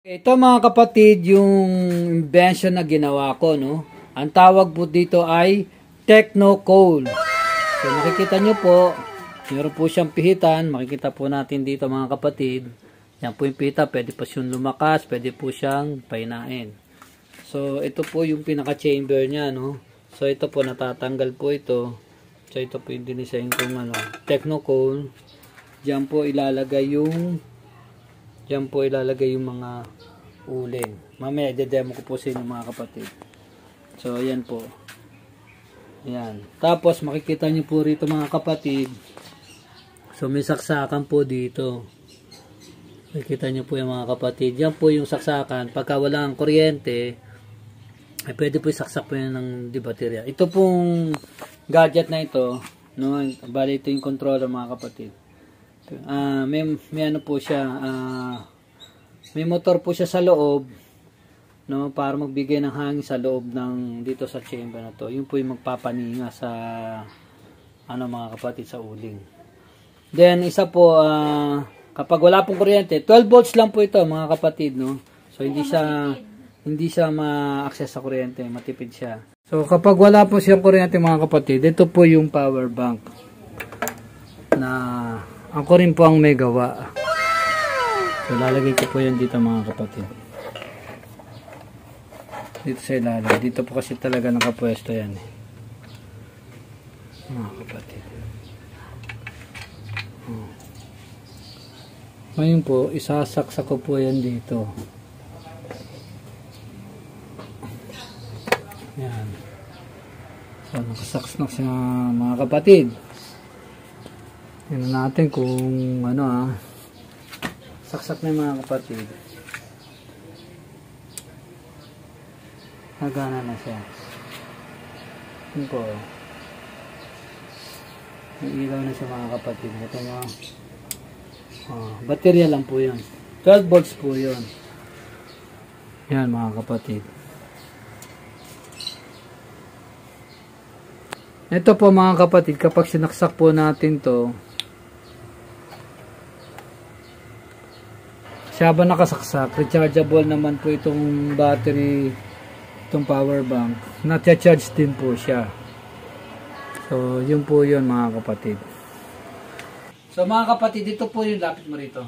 Ito mga kapatid, yung invention na ginawa ko, no? Ang tawag po dito ay Techno-Coal. So makikita nyo po, meron po siyang pihitan. Makikita po natin dito mga kapatid. Yan po yung pihita, pwede po siyang lumakas, pwede po siyang painain. So ito po yung pinaka-chamber niya, no? So ito po, natatanggal po ito. So ito po yung dinisign kong Techno-Coal. Diyan po ilalagay yung mga uling. Mamaya i-demo ko po sa inyo mga kapatid. So ayan po. Ayan. Tapos makikita nyo po rito mga kapatid. So may saksakan po dito. Makikita nyo po yung mga kapatid. Yan po yung saksakan. Pagka walang kuryente, ay pwede po isaksak po yan ng baterya. Ito pong gadget na ito, no? Bali ito yung controller mga kapatid. May ano po siya, may motor po siya sa loob, no, para magbigay ng hangin sa loob ng dito sa chamber na to. Yun po yung magpapaninga sa mga kapatid sa uling. Then isa po, kapag wala pong kuryente, 12 volts lang po ito mga kapatid, no. So hindi siya ma-access sa kuryente, matipid siya. So kapag wala po siyang kuryente mga kapatid, ito po yung power bank na ako rin po ang may gawa. So lalagay ko po yan dito mga kapatid. Dito sa ilalim. Dito po kasi talaga nakapwesto yan mga kapatid. Ngayon po, isasaksak ko po yan dito. Yan. So nakasaksak siya mga kapatid. Tingnan natin kung saksak na yung mga kapatid. Nagana na siya. Yun po. May ilaw na siya mga kapatid. Ito mga baterya lang po yun. 12 volts po yun. Yan mga kapatid. Ito po mga kapatid, kapag sinaksak po natin to, siya ba nakasaksak, rechargeable naman po itong battery, itong power bank, na-charge din po siya. So yun po yun mga kapatid. So mga kapatid, ito po yung lapit mo rito.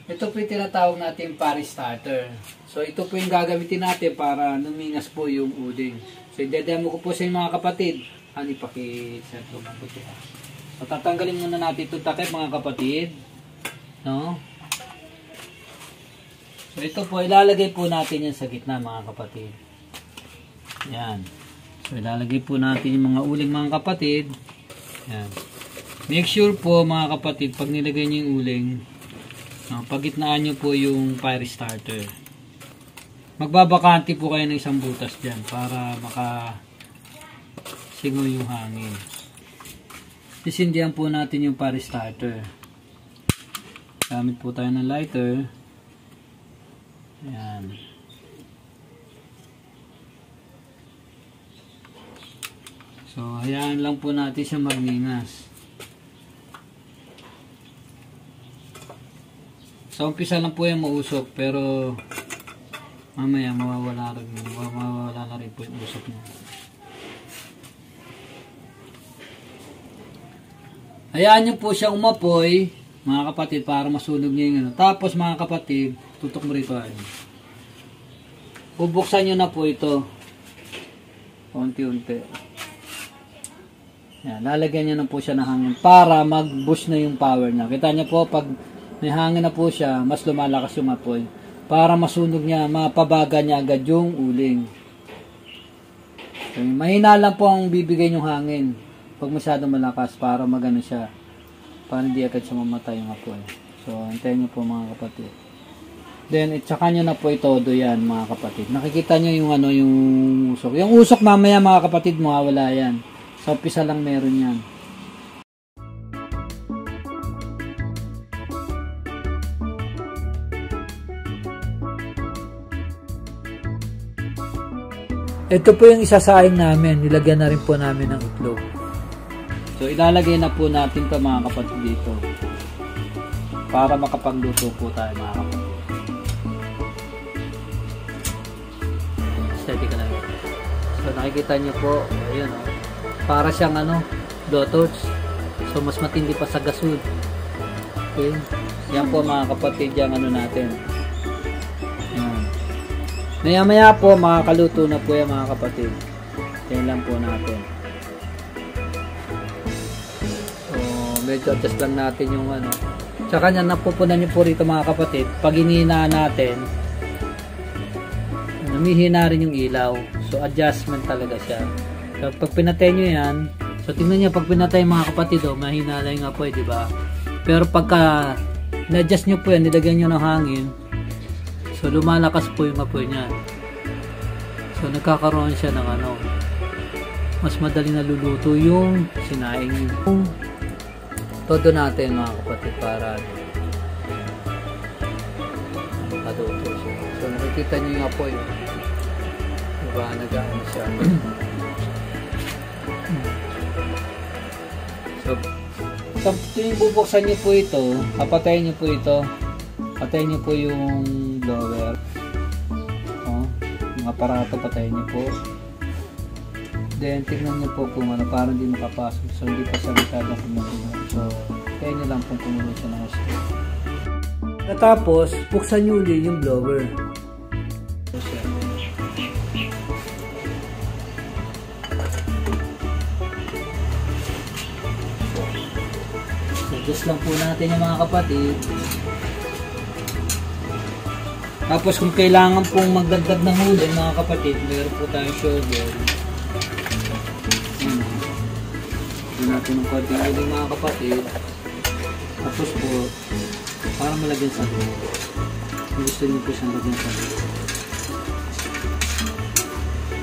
Ito po yung tinatawag natin Paris starter. So ito po yung gagamitin natin para lumingas po yung uling. So i-demo ko po sa inyo mga kapatid. Ipaki-set ko lang po ito. So tatanggalin muna natin itong takip mga kapatid. No? So ito po, ilalagay po natin yan sa gitna mga kapatid. Yan. So ilalagay po natin yung mga uling mga kapatid. Yan. Make sure po mga kapatid, pag nilagay nyo yung uling, pagitnaan nyo po yung fire starter. Magbabakante po kayo ng isang butas dyan para singaw yung hangin. Sisindihan po natin yung fire starter. Gamit po tayo ng lighter. Ayan. So, hayaan lang po natin siya magningas. Sa umpisa lang po yung mausok, pero mamaya mawawala na rin po yung usok niya. Hayaan nyo po siyang umapoy, mga kapatid, para masunog niya yung Tapos mga kapatid, tutok mo rito ay. Bubuksan nyo na po ito. Unti-unti. Yan, lalagyan nyo na po siya ng hangin para mag-boost na yung power niya. Kita nyo po, pag may hangin na po siya, mas lumalakas yung apoy. Para masunog niya, mapabaga niya agad yung uling. So, mahina lang po ang bibigay yung hangin. Pag masyadong malakas, para magano siya. Para hindi agad siya mamatay yung apoy. So, hintayin nyo po mga kapatid. Then, itsaka nyo na po itodo yan mga kapatid. Nakikita nyo yung yung usok. Yung usok mamaya mga kapatid, mawawala yan. Sa umpisa lang meron yan. Ito po yung isasaing namin. Nilagyan na rin po namin ng itlog. So, ilalagay na po natin ito mga kapatid dito. Para makapagluto po tayo mga kapatid. makikita nyo po, ayun o, para siyang ano, blowtorch. So mas matindi pa sa gasol. Okay, yan po mga kapatid yung ano natin. Yan. Maya maya po makakaluto na po yan mga kapatid. Yan lang po natin. So medyo adjust lang natin yung ano. Tsaka yan, napupunan nyo po rito mga kapatid, pag hinihina natin, namihina rin yung ilaw. So adjustment talaga siya. So pag pinatay nyo yan, so tingnan nyo, pag pinatay mga kapatid, oh, mahina lang yung apoy, diba? Pero pagka na-adjust nyo po yan, nilagyan nyo ng hangin, so lumalakas po yung apoy niya. So nagkakaroon siya ng ano, mas madali naluluto yung sinaing. Todo natin mga kapatid para maluto siya. So nakikita nyo yung apoy. Diba, nag-ano siya. So tuwing bubuksan nyo po ito, papatayin nyo po ito. Patayin nyo po yung blower. Yung aparato, patayin nyo po. Then tignan nyo po kung ano, parang hindi makapasok. So hindi pa siya masyadong kumukulo. So kaya nyo lang pong kumulo siya ng gusto. Tapos buksan nyo ulit yung blower. So siya. Just lang po natin yung mga kapatid. Tapos kung kailangan pong magdagdag ng huli mga kapatid, meron po tayong shovel. Doon natin ng konting huli mga kapatid. Tapos po, para malagyan sa loob. Kung gusto nyo po siyang lagyan sa loob.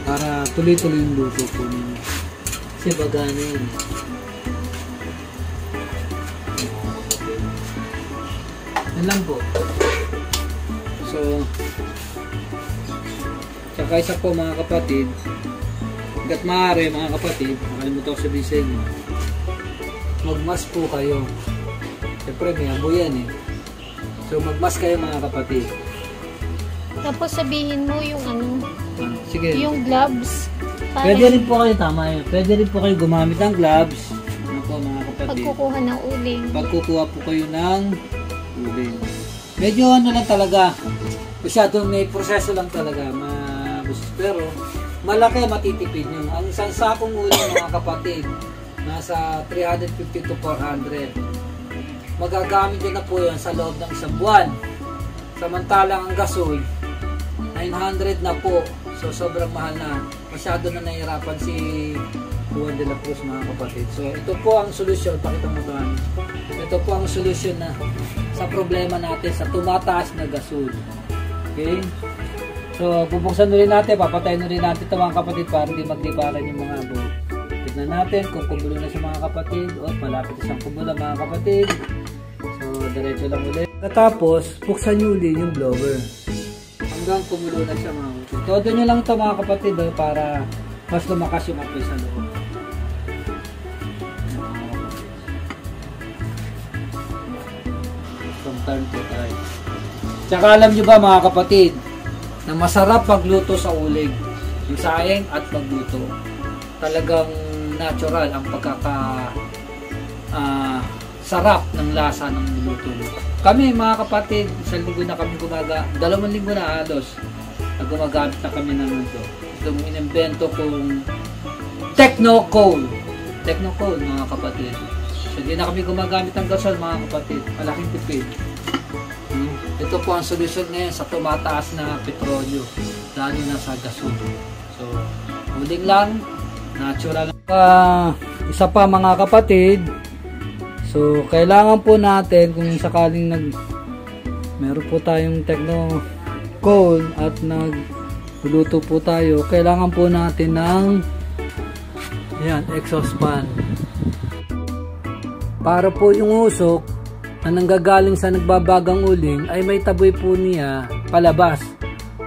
Para tuloy-tuloy yung luto po ninyo. Kasi bagana yun. Yan lang po. So, tsaka isa po mga kapatid, hanggat maaari mga kapatid, nakalimutan ko sabihin sa inyo, magmas po kayo. Siyempre may amoy yan eh. So magmas kayo mga kapatid. Tapos sabihin mo yung ano, sige. Yung gloves. Pwede rin po kayo, tama yun. Pwede rin po kayo gumamit ng gloves. Ano po mga kapatid? Pagkukuha ng uling. Pagkukuha po kayo ng uling. Medyo ano lang talaga, masyadong may proseso lang talaga, pero malaki matitipid nyo. Ang isang sakong uling mga kapatid, nasa 350 to 400. Magagamit nyo na po yan sa loob ng isang buwan. Samantalang ang gasol, 900 na po. So sobrang mahal na. Masyado na nahihirapan si Juan de la Cruz mga kapatid. So ito po ang solusyon, pakita mo ito. Ito po ang solusyon na sa problema natin sa tumataas na gasol. Okay? So bubuksan rin natin, papatayin rin natin ito mga kapatid para hindi maglibaran yung mga abog. Tignan natin kung kumulo na siya mga kapatid. O malapit na siyang kumulo mga kapatid. So diretso lang ulit. Tapos buksan nyo ulit yung blower. Hanggang kumulo na siya mga kapatid. Todo nyo lang ito mga kapatid para mas lumakas yung apoy sa loob. Turn po tayo. Tsaka alam nyo ba mga kapatid, na masarap magluto sa uling, yung saing at magluto. Talagang natural ang sarap ng lasa ng luto. Kami mga kapatid, isang linggo na kami dalawang linggo na halos, na gumagamit na kami ng ito. Itong inimbento kong Techno-Coal. Techno-Coal mga kapatid. So hindi na kami gumagamit ng gasol mga kapatid. Malaking tipid. Ito po ang solusyon ngayon sa tumataas na petrolyo, lalo na sa gasol. So, uling lang, natural. Isa pa mga kapatid, so kailangan po natin kung sakaling meron po tayong Techno-Coal at nagluluto po tayo, kailangan po natin ng exhaust fan. Para po yung usok na nanggagaling sa nagbabagang uling ay may taboy po niya palabas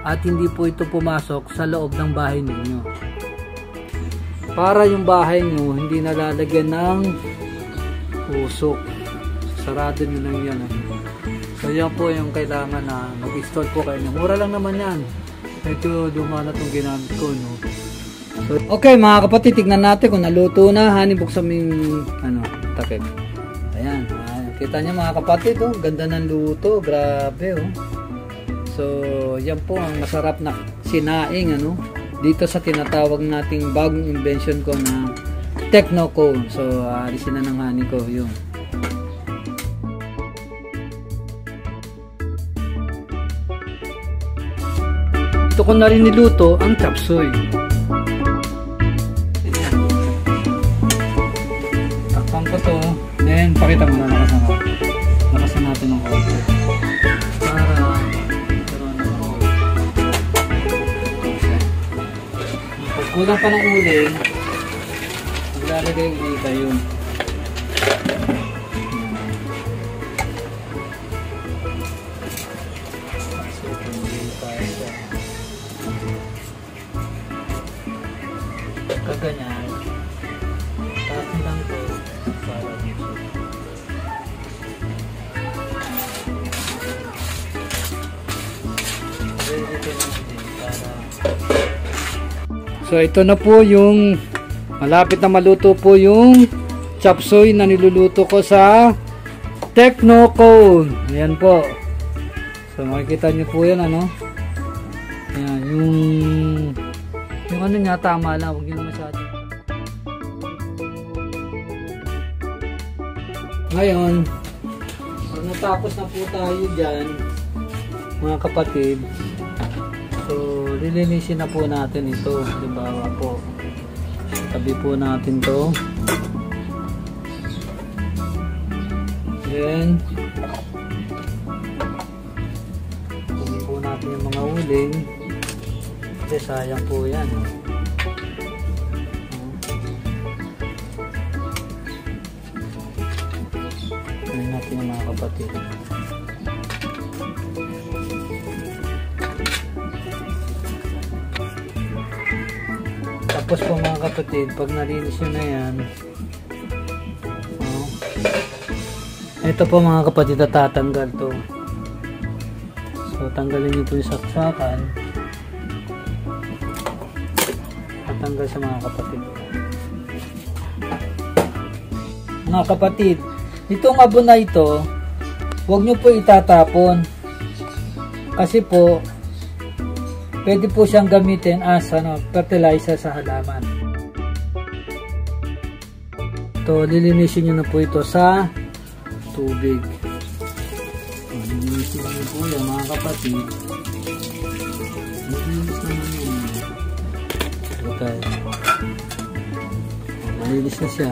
at hindi po ito pumasok sa loob ng bahay ninyo. Para yung bahay nyo hindi nalalagyan ng usok. Sarado nyo lang yan. So yan po yung kailangan na mag-install po kayo. Mura lang naman yan. Medyo luma na itong ginamit ko. No? So, okay mga kapatid, tignan natin kung naluto na. Hani, buksan mo yung takip. Ayan, kita niyo mga kapatid, oh, ganda ng luto, grabe oh. So, yan po ang masarap na sinaing dito sa tinatawag nating bagong invention ko na Techno Cone. So, alisin na ng hani ko yun. Ito ko na rin niluto ang chop suey. Takpan ko to. Then, pakita mo na nakasan natin ng konti. Para magkaroon ng pag kulang pa ng uling, maglalagay ulit tayo. Kaganyan. Tapos lang to para dito. So ito na po yung malapit na maluto po yung chop suey na niluluto ko sa Techno Cone. Ayan po. So makikita nyo po yan Ayan, yung niya tama lang, huwag yun masyado. Ngayon, pag natapos na po tayo dyan, mga kapatid, so lilinisin na po natin ito. Diba po, tabi po natin to. Then, tabi po natin yung mga uling. Kasi sayang po yan. Tignan natin yung mga kapatid. Tapos po mga kapatid, pag nalinis nyo na yan, ito po mga kapatid, tatanggal to. So tanggalin nyo po yung saksakan. Tanggal sa mga kapatid. Mga kapatid, itong abon na ito, huwag nyo po itatapon. Kasi po, pwede po siyang gamitin as fertilizer sa halaman. Ito, lilinisin nyo na po ito sa tubig. Lilinisin nyo po yan mga kapatid. Lilinis naman yun. Okay. Malinis na siya.